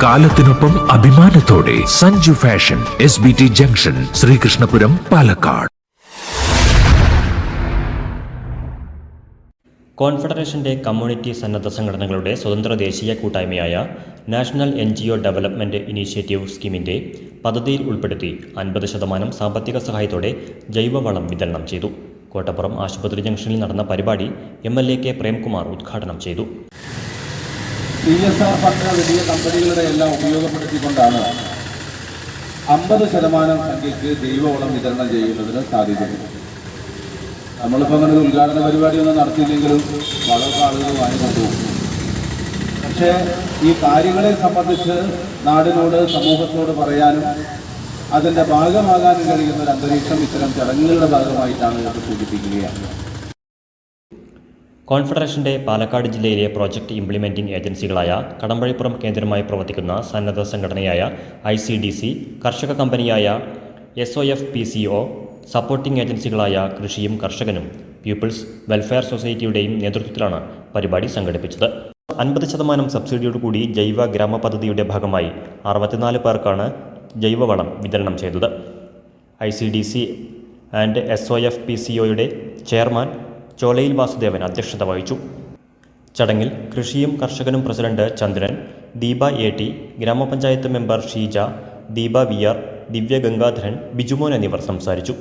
കാലത്തിനൊപ്പം അഭിമാനത്തോടെ Sanju fashion SBT junction, Sreekrishnapuram, Palakkad. കോൺഫെഡറേഷന്റെ community സന്നദ്ധ സംഘടനകളുടെ സ്വതന്ത്ര ദേശീയ കൂട്ടായ്മയായ നാഷണൽ NGO ഡെവലപ്മെന്റ് ഇനീഷ്യേറ്റീവ് സ്കീമിന്റെ പദ്ധതിയിൽ ഉൾപ്പെടുത്തി 50% സാമ്പത്തിക സഹായത്തോടെ ജൈവവളം വിതരണം ചെയ്തു. കോട്ടപ്പുറം ആശുപത്രി ജംഗ്ഷനിൽ നടന്ന പരിപാടി MLA K പ്രേംകുമാർ ഉദ്ഘാടനം ചെയ്തു. CSR ഫണ്ട് വലിയ കമ്പനികളുടെ എല്ലാം ഉപയോഗപ്പെടുത്തിക്കൊണ്ടാണ് 50% സംഖ്യയ്ക്ക് ജൈവവളം വിതരണം ചെയ്യുന്നതിന് സാധിക്കുന്നത്. നമ്മളിപ്പോൾ അങ്ങനെ ഒരു ഉദ്ഘാടന പരിപാടിയൊന്നും നടത്തിയില്ലെങ്കിലും വളരെ ആളുകൾ വാങ്ങിക്കൊണ്ടുപോകും. പക്ഷേ ഈ കാര്യങ്ങളെ സംബന്ധിച്ച് നാടിനോട്, സമൂഹത്തോട് പറയാനും അതിൻ്റെ ഭാഗമാകാനും കഴിയുന്ന ഒരു അന്തരീക്ഷം ഇത്തരം ചടങ്ങുകളുടെ ഭാഗമായിട്ടാണ് ഇത് സൂചിപ്പിക്കുകയാണ്. കോൺഫെഡറേഷന്റെ പാലക്കാട് ജില്ലയിലെ പ്രോജക്റ്റ് ഇംപ്ലിമെന്റിംഗ് ഏജൻസികളായ കടമ്പഴിപ്പുറം കേന്ദ്രമായി പ്രവർത്തിക്കുന്ന സന്നദ്ധ സംഘടനയായ ICDC, കർഷക കമ്പനിയായ SOFPCO, സപ്പോർട്ടിംഗ് ഏജൻസികളായ കൃഷിയും കർഷകനും, പീപ്പിൾസ് വെൽഫെയർ സൊസൈറ്റിയുടെയും നേതൃത്വത്തിലാണ് പരിപാടി സംഘടിപ്പിച്ചത്. 50% സബ്സിഡിയോടുകൂടി ജൈവ ഗ്രാമ പദ്ധതിയുടെ ഭാഗമായി 64 പേർക്കാണ് ജൈവവളം വിതരണം ചെയ്തത്. ICDC ആൻഡ് SOFPCOയുടെ ചെയർമാൻ ചോലയിൽ വാസുദേവൻ അധ്യക്ഷത വഹിച്ചു. ചടങ്ങിൽ കൃഷിയും കർഷകനും പ്രസിഡന്റ് ചന്ദ്രൻ, ദീപ AT, ഗ്രാമപഞ്ചായത്ത് മെമ്പർ ഷീജ, ദീപ VR, ദിവ്യ ഗംഗാധരൻ, ബിജുമോൻ എന്നിവർ സംസാരിച്ചു.